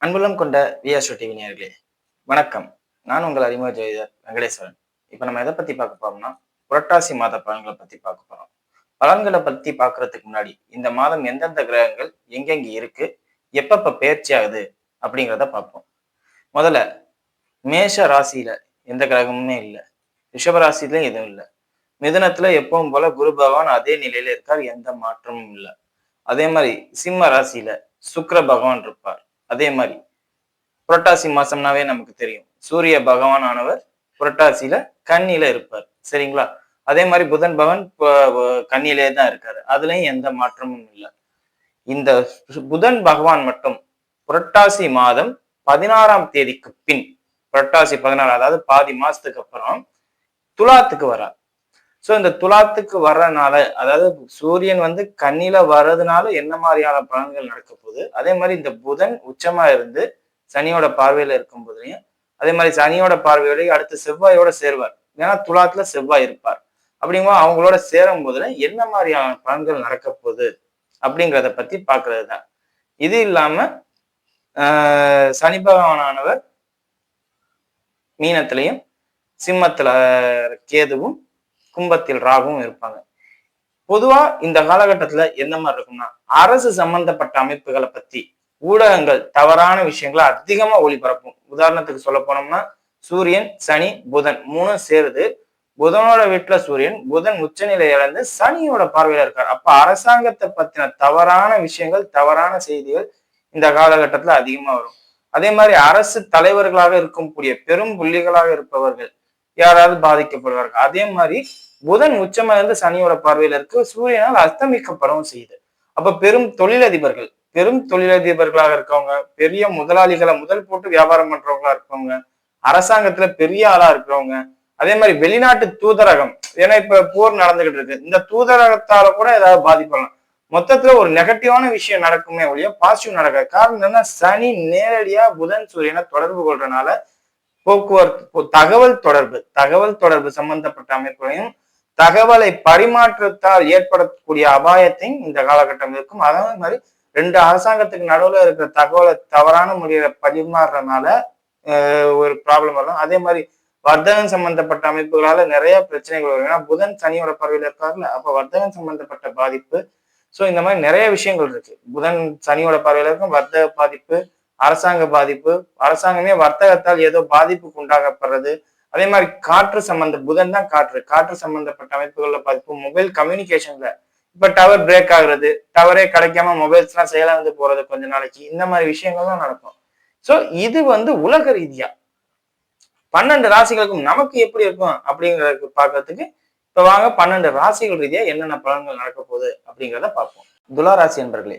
அன்புள்ளம் கொண்ட VSO TV நேயர்களே வணக்கம். நான் உங்கள் அறிமுக ஜோதிடர் வெங்கடேஸ்வரன். இப்ப நம்ம எதை பத்தி பார்க்க போறோம்னா, புரட்டாசி மாத பலன்களை பத்தி பார்க்க போறோம். பலன்களை பத்தி பார்க்கறதுக்கு முன்னாடி இந்த மாதம் எந்தெந்த கிரகங்கள் எங்கெங்க இருக்கு, எப்பப்ப பெயர்ச்சி ஆகுது அப்படிங்கிறத பார்ப்போம். முதல்ல மேஷ ராசியில எந்த கிரகமுமே இல்லை. ரிஷப ராசியிலும் எதுவும் இல்லை. மிதுனத்துல எப்பவும் போல குரு பகவான் அதே நிலையில இருக்கார், எந்த மாற்றமும் இல்லை. அதே மாதிரி சிம்ம ராசியில சுக்கிர பகவான் இருப்பார். அதே மாதிரி புரட்டாசி மாசம்னாவே நமக்கு தெரியும், சூரிய பகவான் ஆனவர் புரட்டாசியில கன்னியில இருப்பார். சரிங்களா? அதே மாதிரி புதன் பகவான் கன்னியிலே தான் இருக்காரு. அதுலயும் எந்த மாற்றமும் இல்லை. இந்த புதன் பகவான் மட்டும் புரட்டாசி மாதம் 16ஆம் தேதிக்கு பின், புரட்டாசி 16, அதாவது பாதி மாசத்துக்கு அப்புறம் துலாத்துக்கு வரார். சோ இந்த துலாத்துக்கு வர்றதுனால, அதாவது சூரியன் கன்னியில வர்றதுனால என்ன மாதிரியான பலன்கள் நடக்க போகுது, அதே மாதிரி இந்த புதன் உச்சமா இருந்து சனியோட பார்வையில இருக்கும் போதுலையும், அதே மாதிரி சனியோட பார்வையோடய அடுத்து செவ்வாயோட சேருவார். ஏன்னா துலாத்துல செவ்வாய் இருப்பார். அப்படிங்கும்போது அவங்களோட சேரும் போதுல என்ன மாதிரியான பலன்கள் நடக்க போகுது அப்படிங்கிறத பத்தி பாக்குறது தான். இது இல்லாம சனி பகவானானவர் மீனத்திலையும், சிம்மத்துல கேதுவும், கும்பத்தில் ராகுவும் இருப்பாங்க. பொதுவா இந்த காலகட்டத்துல என்ன மாதிரி இருக்கும்னா, அரசு சம்பந்தப்பட்ட அமைப்புகளை பத்தி ஊடகங்கள் தவறான விஷயங்களை அதிகமா ஒளிபரப்பும். உதாரணத்துக்கு சொல்ல போனோம்னா, சூரியன், சனி, புதன் மூணும் சேருது. புதனோட வீட்டுல சூரியன், புதன் உச்சநிலை இழந்து சனியோட பார்வையில இருக்கார். அப்ப அரசாங்கத்தை பத்தின தவறான விஷயங்கள், தவறான செய்திகள் இந்த காலகட்டத்துல அதிகமா வரும். அதே மாதிரி அரசு தலைவர்களாக இருக்கக்கூடிய பெரும் புள்ளிகளாக இருப்பவர்கள் யாராவது பாதிக்கப்படுவார்கள். அதே மாதிரி புதன் உச்சமா இருந்து சனியோட பார்வையில இருக்கு, சூரியனால் அஸ்தமிக்கப்படவும் செய்யுது. அப்ப பெரும் தொழிலதிபர்களாக இருக்கவங்க, பெரிய முதலாளிகளை முதல் போட்டு வியாபாரம் பண்றவங்களா இருக்கவங்க, அரசாங்கத்துல பெரிய ஆளா இருக்கிறவங்க, அதே மாதிரி வெளிநாட்டு தூதரகம், ஏன்னா இப்ப போர் நடந்துகிட்டு இருக்கு, இந்த தூதரகத்தால கூட ஏதாவது பாதிப்படலாம். மொத்தத்துல ஒரு நெகட்டிவான விஷயம் நடக்குமே ஒழிய பாசிட்டிவ் நடக்காது. காரணம் என்னன்னா, சனி நேரடியா புதன் சூரியனை தொடர்பு கொள்றதுனால போக்குவரத்து, தகவல் தொடர்பு சம்பந்தப்பட்ட அமைப்புகளையும், தகவலை பரிமாற்றத்தால் ஏற்படக்கூடிய அபாயத்தையும் இந்த காலகட்டம் இருக்கும். அதே மாதிரி ரெண்டு அரசாங்கத்துக்கு நடுவுல இருக்கிற தகவலை தவறான முறையில பரிமாறுறதுனால ஒரு ப்ராப்ளம் வரும். அதே மாதிரி வர்த்தகம் சம்பந்தப்பட்ட அமைப்புகளால நிறைய பிரச்சனைகள் வரும். ஏன்னா புதன் சனியோட பார்வையில இருக்காருல்ல, அப்ப வர்த்தகம் சம்பந்தப்பட்ட பாதிப்பு. சோ இந்த மாதிரி நிறைய விஷயங்கள் இருக்கு. புதன் சனியோட பார்வையில இருக்கும், வர்த்தக பாதிப்பு, அரசாங்க பாதிப்பு, அரசாங்கமே வர்த்தகத்தால் ஏதோ பாதிப்புக்கு உண்டாகப்படுறது. அதே மாதிரி காற்று புதன் தான் காற்று சம்பந்தப்பட்ட அமைப்புகள்ல பாதிப்பு, மொபைல் கம்யூனிகேஷன்ல இப்ப டவர் பிரேக் ஆகுறது, டவரே கிடைக்காம மொபைல்ஸ் எல்லாம் செயலிழந்து போறது கொஞ்ச நாளைக்கு, இந்த மாதிரி விஷயங்கள்லாம் நடக்கும். சோ இது உலக ரீதியா 12 ராசிகளுக்கும் நமக்கு எப்படி இருக்கும் அப்படிங்கறதுக்கு பாக்குறதுக்கு இப்ப வாங்க 12 ராசிகள் ரீதியா என்னென்ன பலன்கள் நடக்க போகுது அப்படிங்கிறத பார்ப்போம். துலா ராசி என்பர்களே,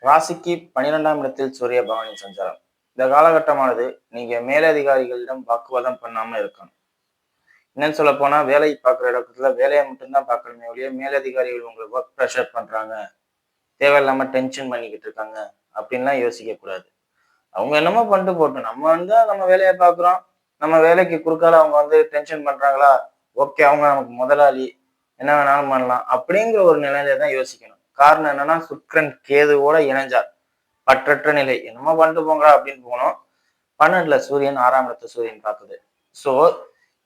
ராசிக்கு 12ஆம் இடத்தில் சூரிய பகவானின் சஞ்சாரம். இந்த காலகட்டமானது நீங்க மேலதிகாரிகளிடம் வாக்குவாதம் பண்ணாம இருக்கணும். என்னன்னு சொல்ல போனா, வேலை பார்க்குற இடத்துல வேலையை மட்டும்தான் பார்க்கணுமே ஒழிய, மேலதிகாரிகள் உங்களுக்கு ஒர்க் ப்ரெஷர் பண்றாங்க, தேவையில்லாம டென்ஷன் பண்ணிக்கிட்டு இருக்காங்க அப்படின்லாம் யோசிக்க கூடாது. அவங்க என்னமோ பண்ணிட்டு போட்டோம், நம்ம நம்ம வேலையை பார்க்குறோம், நம்ம வேலைக்கு குறுக்கால அவங்க டென்ஷன் பண்றாங்களா, ஓகே அவங்க நமக்கு முதலாளி, என்ன வேணாலும் பண்ணலாம் அப்படிங்கிற ஒரு நிலையில தான் யோசிக்கணும். காரணம் என்னன்னா, சுக்கிரன் கேதுவோட இணைஞ்சார், பற்றற்ற நிலை, என்னமோ பண்ணிட்டு போங்கடா அப்படின்னு போனோம். 12ல சூரியன், 6ஆம் இடத்தை சூரியன் பார்க்குது. சோ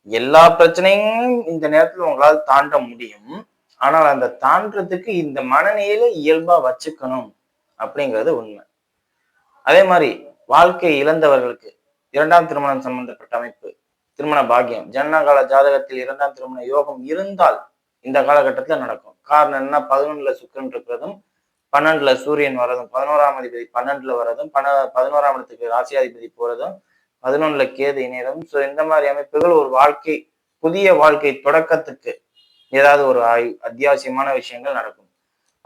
எல்லா பிரச்சனையும் இந்த நேரத்துல உங்களால் தாண்ட முடியும். ஆனால் அந்த தாண்டறதுக்கு இந்த மனநிலையில இயல்பா வச்சுக்கணும் அப்படிங்கிறது உண்மை. அதே மாதிரி வாழ்க்கை இழந்தவர்களுக்கு 2ஆம் திருமணம் சம்பந்தப்பட்ட அமைப்பு, திருமண பாக்கியம், ஜனனகால ஜாதகத்தில் 2ஆம் திருமண யோகம் இருந்தால் இந்த காலகட்டத்துல நடக்கும். காரணம் என்ன, 11ல சுக்கிரன் இருக்கிறதும், 12ல சூரியன் வர்றதும், 11ஆம் அதிபதி 12ல வர்றதும், 11ஆம் இடத்துக்கு ராசியாதிபதி போறதும், 11ல கேது இணையதும். சோ இந்த மாதிரி அமைப்புகள் ஒரு வாழ்க்கை, புதிய வாழ்க்கை தொடக்கத்துக்கு ஏதாவது ஒரு அத்தியாவசியமான விஷயங்கள் நடக்கும்.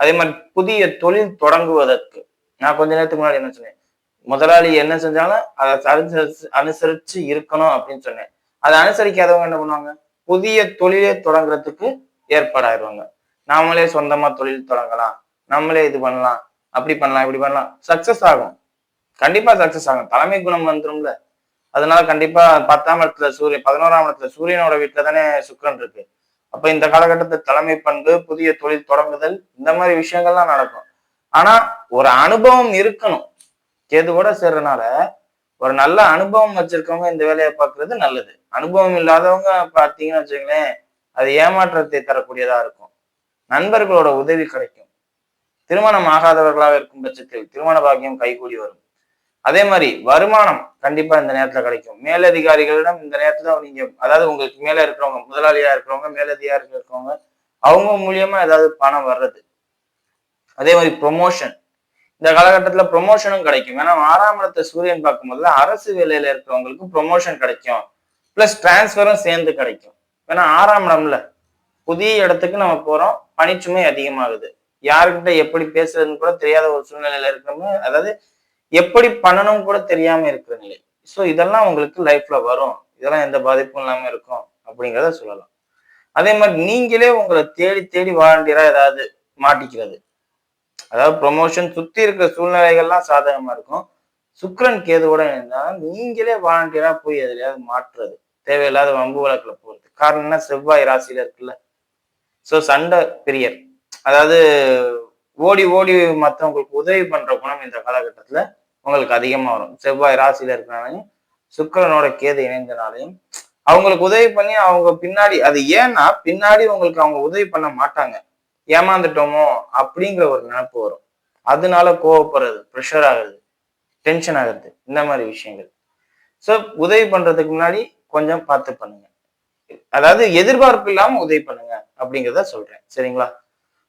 அதே மாதிரி புதிய தொழில் தொடங்குவதற்கு, நான் கொஞ்ச நேரத்துக்கு முன்னாடி என்ன சொன்னேன், முதலாளி என்ன செஞ்சாலும் அதை அனுசரிச்சு இருக்கணும் அப்படின்னு சொன்னேன். அதை அனுசரிக்காதவங்க என்ன பண்ணுவாங்க, புதிய தொழிலே தொடங்குறதுக்கு ஏற்பாடாயிருவாங்க. நாமளே சொந்தமா தொழில் தொடங்கலாம், நம்மளே இது பண்ணலாம், அப்படி பண்ணலாம், இப்படி பண்ணலாம், சக்சஸ் ஆகும். கண்டிப்பா சக்சஸ் ஆகும், தலைமை குணம் வந்துரும்ல. அதனால கண்டிப்பா 10ஆம் இடத்துல சூரியன், 11ஆம் இடத்துல சூரியனோட வீட்டுல தானே சுக்கிரன் இருக்கு. அப்ப இந்த காலகட்டத்தை தலைமை பண்பு, புதிய தொழில் தொடங்குதல், இந்த மாதிரி விஷயங்கள்லாம் நடக்கும். ஆனா ஒரு அனுபவம் இருக்கணும். கேதுவோட சேர்றதுனால ஒரு நல்ல அனுபவம் வச்சிருக்கவங்க இந்த வேலையை பார்க்கறது நல்லது. அனுபவம் இல்லாதவங்க பார்த்தீங்கன்னு வச்சுங்களேன், அது ஏமாற்றத்தை தரக்கூடியதா இருக்கும். நண்பர்களோட உதவி கிடைக்கும். திருமணம் ஆகாதவர்களாக இருக்கும் பட்சத்தில் திருமண பாக்கியம் கைகூடி வரும். அதே மாதிரி வருமானம் கண்டிப்பா இந்த நேரத்துல கிடைக்கும். மேலதிகாரிகளிடம் இந்த நேரத்துல நீங்க, அதாவது உங்களுக்கு மேல இருக்கிறவங்க, முதலாளியா இருக்கிறவங்க, மேலதிகாரிகள் இருக்கிறவங்க, அவங்க மூலியமா ஏதாவது பணம் வர்றது. அதே மாதிரி ப்ரொமோஷன், இந்த காலகட்டத்துல ப்ரொமோஷனும் கிடைக்கும். ஏன்னா 6ஆம் இடத்தை சூரியன் பார்க்கும்போது அரசு வேலையில இருக்கிறவங்களுக்கு ப்ரொமோஷன் கிடைக்கும். பிளஸ் டிரான்ஸ்பரும் சேர்ந்து கிடைக்கும். ஏன்னா 6ஆம் இடம்ல புதிய இடத்துக்கு நம்ம போறோம், பணிச்சுமை அதிகமாகுது. யாருக்கிட்ட எப்படி பேசுறதுன்னு கூட தெரியாத ஒரு சூழ்நிலையில இருக்கிறவங்க, அதாவது எப்படி பண்ணணும் கூட தெரியாம இருக்கிற நிலை. சோ இதெல்லாம் உங்களுக்கு லைஃப்ல வரும். இதெல்லாம் எந்த பாதிப்பும் இல்லாம இருக்கும் அப்படிங்கிறத சொல்லலாம். அதே மாதிரி நீங்களே உங்களை தேடி தேடி வாலண்டியரா ஏதாவது மாட்டிக்கிறது, அதாவது ப்ரொமோஷன் சுத்தி இருக்கிற சூழ்நிலைகள்லாம் சாதகமா இருக்கும். சுக்கிரன் கேதுவோட இருந்தா நீங்களே வாலண்டியரா போய் எதுலையாவது மாற்றுறது, தேவையில்லாத வம்பு வழக்குல போறது. காரணம் என்ன? செவ்வாய் ராசியில இருக்குல்ல. சோ சண்டை பிரியர், அதாவது ஓடி ஓடி மற்றவங்களுக்கு உதவி பண்ற குணம் இந்த காலகட்டத்துல உங்களுக்கு அதிகமா வரும். செவ்வாய் ராசியில இருக்கிறனாலையும் சுக்கிரனோட கேது இணைந்தனாலையும் அவங்களுக்கு உதவி பண்ணி அவங்க பின்னாடி, அது ஏன்னா பின்னாடி உங்களுக்கு அவங்க உதவி பண்ண மாட்டாங்க, ஏமாந்துட்டோமோ அப்படிங்கிற ஒரு நினைப்பு வரும். அதனால கோவப்படுறது, ப்ரெஷர் ஆகுறது, டென்ஷன் ஆகுறது, இந்த மாதிரி விஷயங்கள். சோ உதவி பண்றதுக்கு முன்னாடி கொஞ்சம் பார்த்து பண்ணுங்க. அதாவது எதிர்பார்ப்பு இல்லாம உதவி பண்ணுங்க அப்படிங்கிறத சொல்றேன். சரிங்களா?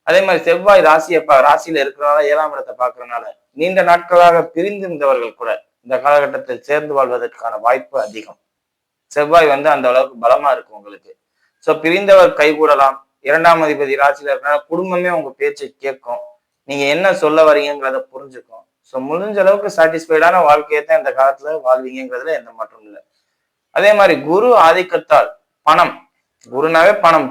அதே மாதிரி செவ்வாய் ராசியில இருக்கிறனால 7ஆம் இடத்தை பார்க்கறதுனால நீண்ட நாட்களாக பிரிந்திருந்தவர்கள் கூட இந்த காலகட்டத்தில் சேர்ந்து வாழ்வதற்கான வாய்ப்பு அதிகம். செவ்வாய் அந்த அளவுக்கு பலமா இருக்கு உங்களுக்கு. சோ பிரிந்தவர் கைகூடலாம். 2ஆம் அதிபதி ராசியில இருக்கிறனால குடும்பமே உங்க பேச்சை கேட்கும். நீங்க என்ன சொல்ல வரீங்கிறத புரிஞ்சுக்கும். சோ முடிஞ்ச அளவுக்கு சாட்டிஸ்ஃபைடான வாழ்க்கையை தான் இந்த காலத்துல வாழ்வீங்கிறதுல எந்த மாற்றமும் இல்லை. அதே மாதிரி குரு ஆதிக்கத்தால் பணம், குருனாவே பணம்,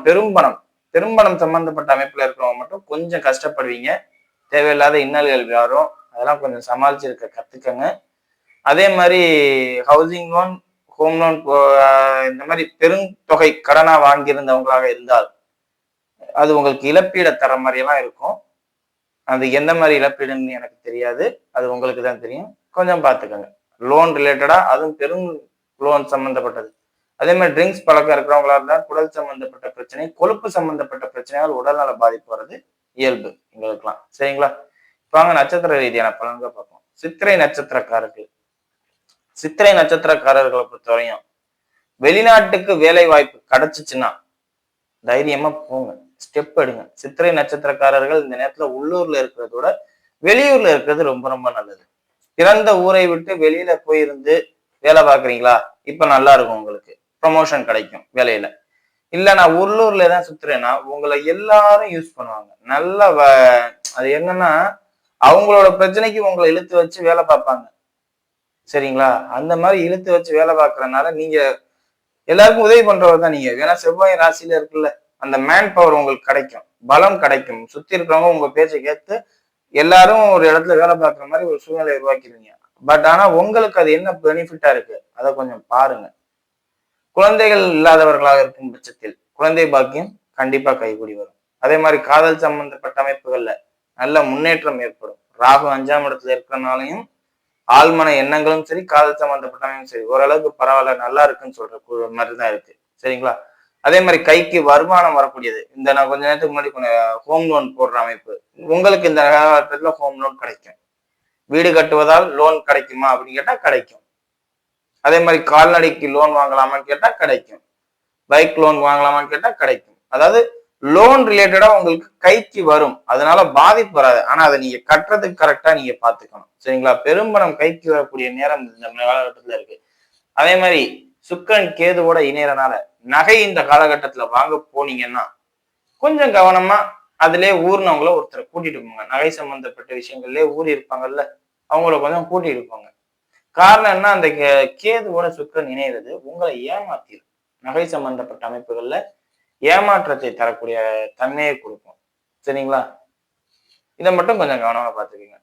பெரும்பணம் சம்பந்தப்பட்ட அமைப்புல இருக்கிறவங்க மட்டும் கொஞ்சம் கஷ்டப்படுவீங்க. தேவையில்லாத இன்னல்கள் வரும். அதெல்லாம் கொஞ்சம் சமாளிச்சிருக்க கத்துக்கங்க. அதே மாதிரி ஹவுசிங் லோன், ஹோம் லோன், இந்த மாதிரி பெருந்தொகை கடனா வாங்கியிருந்தவங்களாக இருந்தால் அது உங்களுக்கு இழப்பீட தர மாதிரி எல்லாம் இருக்கும். அது எந்த மாதிரி இழப்பீடுன்னு எனக்கு தெரியாது, அது உங்களுக்கு தான் தெரியும். கொஞ்சம் பார்த்துக்கோங்க. லோன் ரிலேட்டடா, அதுவும் பெரும் லோன் சம்பந்தப்பட்டது. அதே மாதிரி ட்ரிங்க்ஸ் பழக்கம் இருக்கிறவங்களா இருந்தால் குடல் சம்பந்தப்பட்ட பிரச்சனை, கொழுப்பு சம்பந்தப்பட்ட பிரச்சனையால் உடல்நல பாதிப்பு வர்றது இயல்பு எங்களுக்குலாம். சரிங்களா? இப்போ வாங்க நட்சத்திர ரீதியான பலன்களை பார்ப்போம். சித்திரை நட்சத்திரக்காரர்களை பொறுத்தவரையும் வெளிநாட்டுக்கு வேலை வாய்ப்பு கிடைச்சிச்சுன்னா தைரியமா போங்க, ஸ்டெப் எடுங்க. சித்திரை நட்சத்திரக்காரர்கள் இந்த நேரத்துல உள்ளூர்ல இருக்கிறத விட வெளியூர்ல இருக்கிறது ரொம்ப ரொம்ப நல்லது. பிறந்த ஊரை விட்டு வெளியில போயிருந்து வேலை பாக்குறீங்களா? இப்ப நல்லா இருக்கும், உங்களுக்கு ப்ரமோஷன் கிடைக்கும் வேலையில. இல்ல நான் உள்ளூர்ல தான் சுத்துறேன்னா உங்களை எல்லாரும் யூஸ் பண்ணுவாங்க. அது என்னன்னா அவங்களோட பிரச்சனைக்கு உங்களை இழுத்து வச்சு வேலை பார்ப்பாங்க. சரிங்களா? அந்த மாதிரி இழுத்து வச்சு வேலை பார்க்கறதுனால நீங்க எல்லாருக்கும் உதவி பண்றவர் தான் நீங்க. ஏன்னா செவ்வாய் ராசியில இருக்குல்ல, அந்த மேன் பவர் உங்களுக்கு கிடைக்கும், பலம் கிடைக்கும். சுத்தி இருக்கிறவங்க உங்க பேச்சை கேட்டு எல்லாரும் ஒரு இடத்துல வேலை பார்க்குற மாதிரி ஒரு சூழ்நிலையை உருவாக்கிடுவீங்க. பட் ஆனா உங்களுக்கு அது என்ன பெனிஃபிட்டா இருக்கு அதை கொஞ்சம் பாருங்க. குழந்தைகள் இல்லாதவர்களாக இருக்கும் பட்சத்தில் குழந்தை பாக்கியம் கண்டிப்பா கைகூடி வரும். அதே மாதிரி காதல் சம்பந்தப்பட்ட அமைப்புகள்ல நல்ல முன்னேற்றம் ஏற்படும். ராகு 5ஆம் இடத்துல இருக்கிறனாலையும் ஆழ்மன எண்ணங்களும் சரி, காதல் சம்பந்தப்பட்டவையும் சரி, ஓரளவுக்கு பரவாயில்ல, நல்லா இருக்குன்னு சொல்ற மாதிரிதான் இருக்கு. சரிங்களா? அதே மாதிரி கைக்கு வருமானம் வரக்கூடியது. நான் கொஞ்ச நேரத்துக்கு முன்னாடி ஹோம் லோன் போடுற அமைப்பு உங்களுக்கு இந்த காலகட்டத்துல ஹோம் லோன் கிடைக்கும். வீடு கட்டுவதால் லோன் கிடைக்குமா அப்படின்னு கேட்டா கிடைக்கும். அதே மாதிரி கால்நடைக்கு லோன் வாங்கலாமான்னு கேட்டா கிடைக்கும். பைக் லோன் வாங்கலாமான்னு கேட்டா கிடைக்கும். அதாவது லோன் ரிலேட்டடா உங்களுக்கு கைக்கு வரும். அதனால பாதிப்பு வராது. ஆனா அதை நீங்க கட்டுறதுக்கு கரெக்டா நீங்க பாத்துக்கணும். சரிங்களா? பெரும்பணம் கைக்கு வரக்கூடிய நேரம் இந்த காலகட்டத்துல இருக்கு. அதே மாதிரி சுக்கிரன் கேதுவோட இணையறனால நகை இந்த காலகட்டத்துல வாங்க போனீங்கன்னா கொஞ்சம் கவனமா அதுலயே ஊர்னவங்கள ஒருத்தரை கூட்டிட்டு போங்க. நகை சம்பந்தப்பட்ட விஷயங்கள்லயே ஊறி இருப்பாங்கல்ல, அவங்கள கொஞ்சம் கூட்டிட்டு போங்க. காரணம் என்ன? அந்த கேதுவோட சுக்கிரன் இணையிறது உங்களை ஏமாத்திடும். நகை சம்பந்தப்பட்ட அமைப்புகள்ல ஏமாற்றத்தை தரக்கூடிய தன்மையை கொடுக்கும். சரிங்களா? இதை மட்டும் கொஞ்சம் கவனமா பார்த்துக்கீங்க.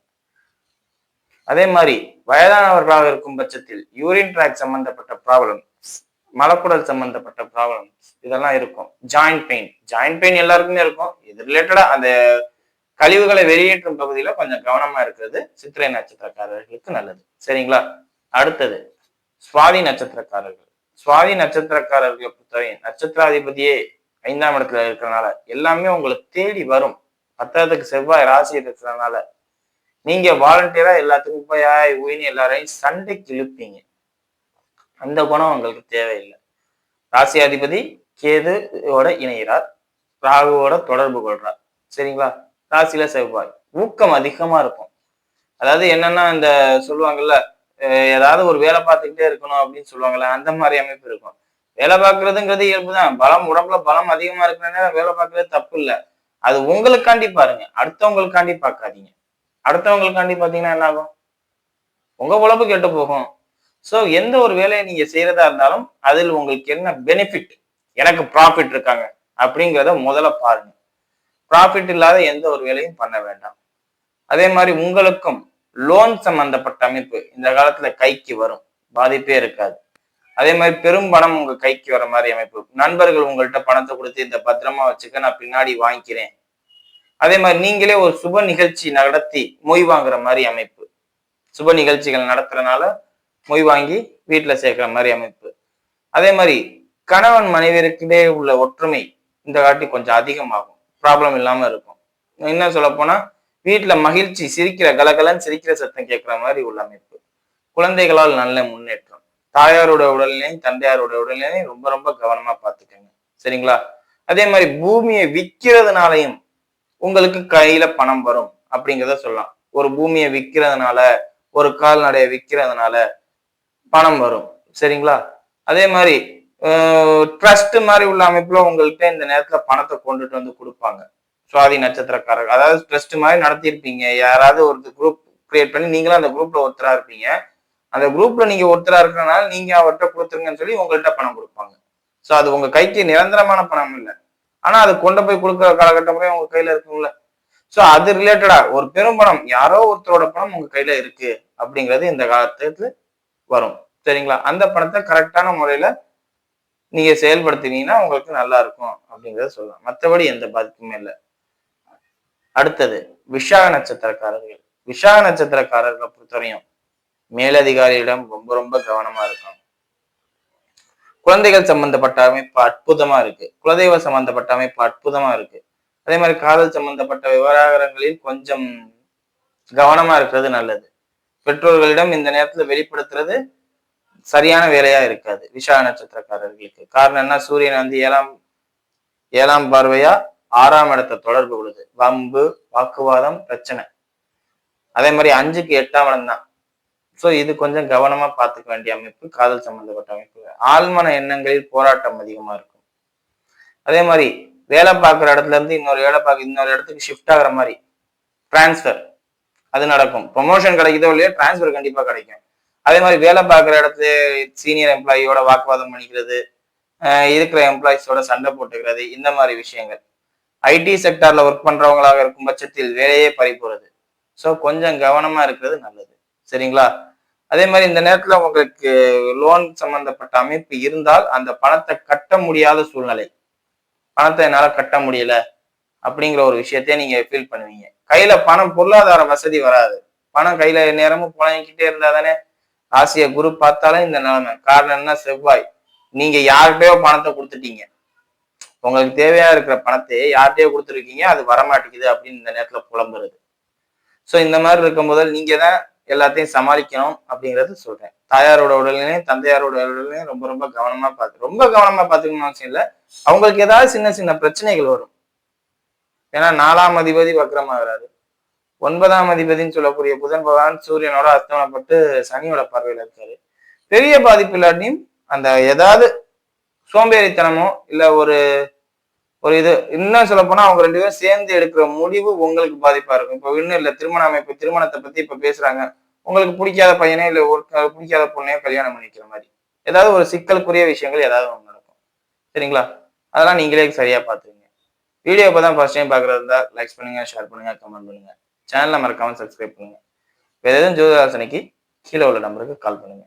அதே மாதிரி வயதானவர்களாக இருக்கும் பட்சத்தில் யூரின் ட்ராக் சம்பந்தப்பட்ட ப்ராப்ளம்ஸ், மலக்குடல் சம்பந்தப்பட்ட ப்ராப்ளம்ஸ் இதெல்லாம் இருக்கும். ஜாயிண்ட் பெயின் எல்லாருக்குமே இருக்கும். இது ரிலேட்டடா அந்த கழிவுகளை வெளியேற்றும் பகுதியில கொஞ்சம் கவனமா இருக்கிறது சித்திரை நட்சத்திரக்காரர்களுக்கு நல்லது. சரிங்களா? அடுத்தது சுவாதி நட்சத்திரக்காரர்கள். சுவாதி நட்சத்திரக்காரர்களை பொறுத்தவரை நட்சத்திராதிபதியே 5ஆம் இடத்துல இருக்கிறதுனால எல்லாமே உங்களுக்கு தேடி வரும். 10க்கு செவ்வாய் ராசி இருக்கிறதுனால நீங்க வாலண்டியரா எல்லாத்துக்கும் போய் ஊயின்னு எல்லாரையும் சண்டைக்கு இழுப்பீங்க. அந்த குணம் உங்களுக்கு தேவையில்லை. ராசி அதிபதி கேதுவோட இணைகிறார், ராகுவோட தொடர்பு கொள்றார். சரிங்களா? ராசியில செவ்வாய் ஊக்கம் அதிகமா இருக்கும். அதாவது என்னன்னா இந்த சொல்லுவாங்கல்ல, ஏதாவது ஒரு வேலை பார்த்துக்கிட்டே இருக்கணும் அப்படின்னு சொல்லுவாங்கல்ல, அந்த மாதிரி அமைப்பு இருக்கும். வேலை பார்க்கறதுங்கிறது இயல்புதான். பலம் உடம்புல பலம் அதிகமா இருக்கிறனால வேலை பார்க்கறது தப்பு இல்லை. அது உங்களுக்காண்டி பாருங்க, அடுத்தவங்களுக்காண்டி பார்க்காதீங்க. அடுத்தவங்களுக்காண்டி பாத்தீங்கன்னா என்ன ஆகும்? உங்க உழைப்பு கெட்டு போகும். சோ எந்த ஒரு வேலையை நீங்க செய்யறதா இருந்தாலும் அதில் உங்களுக்கு என்ன பெனிஃபிட், எனக்கு ப்ராஃபிட் இருக்காங்க அப்படிங்கிறத முதல்ல பாருங்க. ப்ராஃபிட் இல்லாத எந்த ஒரு வேலையும் பண்ண வேண்டாம். அதே மாதிரி உங்களுக்கும் லோன் சம்பந்தப்பட்ட அமைப்பு இந்த காலத்துல கைக்கு வரும், பாதிப்பே இருக்காது. அதே மாதிரி பெரும் பணம் உங்க கைக்கு வர மாதிரி அமைப்பு. நண்பர்கள் உங்கள்கிட்ட பணத்தை கொடுத்து இந்த பத்திரமா வச்சுக்க, நான் பின்னாடி வாங்கிக்கிறேன். அதே மாதிரி நீங்களே ஒரு சுப நிகழ்ச்சி நடத்தி மொய் வாங்குற மாதிரி அமைப்பு. சுப நிகழ்ச்சிகள் நடத்துறதுனால மொய் வாங்கி வீட்டுல சேர்க்கிற மாதிரி அமைப்பு. அதே மாதிரி கணவன் மனைவியருக்கிடையே உள்ள ஒற்றுமை இந்த காட்டி கொஞ்சம் அதிகமாகும், ப்ராப்ளம் இல்லாம இருக்கும். என்ன சொல்ல போனா வீட்டுல மகிழ்ச்சி, சிரிக்கிற கலகலன்னு சிரிக்கிற சத்தம் கேட்கிற மாதிரி உள்ள அமைப்பு. குழந்தைகளால் நல்ல முன்னேற்றம். தாயாரோட உடல்நிலையும் தந்தையாரோட உடல்நிலையும் ரொம்ப ரொம்ப கவனமா பார்த்துக்கோங்க. சரிங்களா? அதே மாதிரி பூமியை விற்கிறதுனாலையும் உங்களுக்கு கையில பணம் வரும் அப்படிங்கிறத சொல்லலாம். ஒரு பூமியை விற்கிறதுனால, ஒரு கால்நடையை விற்கிறதுனால பணம் வரும். சரிங்களா? அதே மாதிரி ட்ரஸ்ட் மாதிரி உள்ள அமைப்புல உங்கள்கிட்ட இந்த நேரத்துல பணத்தை கொண்டுட்டு வந்து கொடுப்பாங்க சுவாதி நட்சத்திரக்காரர்கள். அதாவது ட்ரஸ்ட் மாதிரி நடத்தியிருப்பீங்க, யாராவது ஒரு குரூப் கிரியேட் பண்ணி நீங்களும் அந்த குரூப்ல ஒருத்தரா இருப்பீங்க. அந்த குரூப்ல நீங்க ஒருத்தரா இருக்கிறனால நீங்க அவர்கிட்ட கொடுத்துருங்கன்னு சொல்லி உங்கள்கிட்ட பணம் கொடுப்பாங்க. சோ அது உங்க கைக்கு நிரந்தரமான பணம் இல்லை, ஆனா அது கொண்டு போய் கொடுக்குற காலகட்டமே உங்க கையில இருக்கும்ல. சோ அது ரிலேட்டடா ஒரு பெரும் பணம், யாரோ ஒருத்தரோட பணம் உங்க கையில இருக்கு அப்படிங்கிறது இந்த காலத்துக்கு வரும். சரிங்களா? அந்த பணத்தை கரெக்டான முறையில நீங்க செயல்படுத்தினீங்கன்னா உங்களுக்கு நல்லா இருக்கும் அப்படிங்கறத சொல்லலாம். மற்றபடி எந்த பாதிப்புமே இல்லை. அடுத்தது விஷாக நட்சத்திரக்காரர்கள். விஷாக நட்சத்திரக்காரர்களை பொறுத்தவரையும் மேலதிகாரியிடம் ரொம்ப ரொம்ப கவனமா இருக்கும். குழந்தைகள் சம்பந்தப்பட்ட அமைப்பு அற்புதமா இருக்கு. குலதெய்வ சம்பந்தப்பட்ட அமைப்பு அற்புதமா இருக்கு. அதே மாதிரி காதல் சம்பந்தப்பட்ட விவகாரங்களில் கொஞ்சம் கவனமா இருக்கிறது நல்லது. பெற்றோர்களிடம் இந்த நேரத்துல வெளிப்படுத்துறது சரியான வேலையா இருக்காது விஷாக நட்சத்திரக்காரர்களுக்கு. காரணம் என்ன? சூரியன் வந்து ஏழாம் பார்வையா 6ஆம் இடத்தை தொடர்பு கொள்ளுது. வம்பு, வாக்குவாதம், பிரச்சனை. அதே மாதிரி 5க்கு 8ஆம் இடம் தான். சோ இது கொஞ்சம் கவனமா பார்த்துக்க வேண்டிய அமைப்பு. காதல் சம்பந்தப்பட்ட அமைப்பு. ஆழ்மன எண்ணங்களில் போராட்டம் அதிகமா இருக்கும். அதே மாதிரி வேலை பார்க்குற இடத்துல இருந்து இன்னொரு இடத்துக்கு ஷிஃப்ட் ஆகுற மாதிரி டிரான்ஸ்பர் அது நடக்கும். ப்ரொமோஷன் கிடைக்குதோ இல்லையோ டிரான்ஸ்பர் கண்டிப்பா கிடைக்கும். அதே மாதிரி வேலை பார்க்குற இடத்துல சீனியர் எம்ப்ளாயியோட வாக்குவாதம் பண்ணிக்கிறது, இருக்கிற எம்ப்ளாயிஸோட சண்டை போட்டுக்கிறது, இந்த மாதிரி விஷயங்கள். ஐடி செக்டார்ல ஒர்க் பண்றவங்களாக இருக்கும் பட்சத்தில் வேலையே பறிபோறது. ஸோ கொஞ்சம் கவனமா இருக்கிறது நல்லது. சரிங்களா? அதே மாதிரி இந்த நேரத்துல உங்களுக்கு லோன் சம்பந்தப்பட்ட அமைப்பு இருந்தால் அந்த பணத்தை கட்ட முடியாத சூழ்நிலை, பணத்தை என்னால கட்ட முடியல அப்படிங்கிற ஒரு விஷயத்தையே நீங்க ஃபீல் பண்ணுவீங்க. கையில பணம், பொருளாதார வசதி வராது. பணம் கையில நேரமும் புழங்கிக்கிட்டே இருந்தா தானே. ராசிய குரு பார்த்தாலே இந்த நிலைமை. காரணம் என்ன? செவ்வாய். நீங்க யார்கிட்டயோ பணத்தை கொடுத்துட்டீங்க, உங்களுக்கு தேவையா இருக்கிற பணத்தை யார்கிட்டயோ கொடுத்துருக்கீங்க, அது வரமாட்டேங்குது அப்படின்னு இந்த நேரத்துல புலம்புறது. சோ இந்த மாதிரி இருக்கும் போது நீங்க தான் எல்லாத்தையும் சமாளிக்கணும் அப்படிங்கறது சொல்றேன். தாயாரோட உடல்நிலையும் தந்தையாரோட உடல்நிலையும் ரொம்ப ரொம்ப கவனமா பார்த்துக்கணும்னு அவசியம் இல்லை. அவங்களுக்கு ஏதாவது சின்ன சின்ன பிரச்சனைகள் வரும். ஏன்னா 4ஆம் அதிபதி வக்ரமாகிறாரு. 9ஆம் அதிபதினு சொல்லக்கூடிய புதன் பகவான் சூரியனோட அஸ்தமனப்பட்டு சனியோட பார்வையில இருக்காரு. பெரிய பாதிப்பு இல்லாட்டியும் அந்த ஏதாவது சோம்பேறித்தனமோ இல்ல ஒரு இது இன்னும் சொல்ல போனா அவங்க 2 பேரும் சேர்ந்து எடுக்கிற முடிவு உங்களுக்கு பாதிப்பா இருக்கும். இப்ப இன்னும் இல்ல திருமண அமைப்பு, திருமணத்தை பத்தி இப்ப பேசுறாங்க, உங்களுக்கு பிடிக்காத பையனே இல்ல ஒரு பிடிக்காத பொண்ணையோ கல்யாணம் பண்ணிக்கிற மாதிரி ஏதாவது ஒரு சிக்கலுக்குரிய விஷயங்கள் ஏதாவது ஒண்ணு நடக்கும். சரிங்களா? அதெல்லாம் நீங்களே சரியா பாத்துருங்க. வீடியோ இப்பதான் ஃபர்ஸ்ட் டைம் பாக்குறது இருந்தா லைக் பண்ணுங்க, ஷேர் பண்ணுங்க, கமெண்ட் பண்ணுங்க. சேனலை மறக்காம சப்ஸ்கிரைப் பண்ணுங்க. வேற எதுவும் ஜோதிட ஆலோசனைக்கு கீழே உள்ள நம்பருக்கு கால் பண்ணுங்க.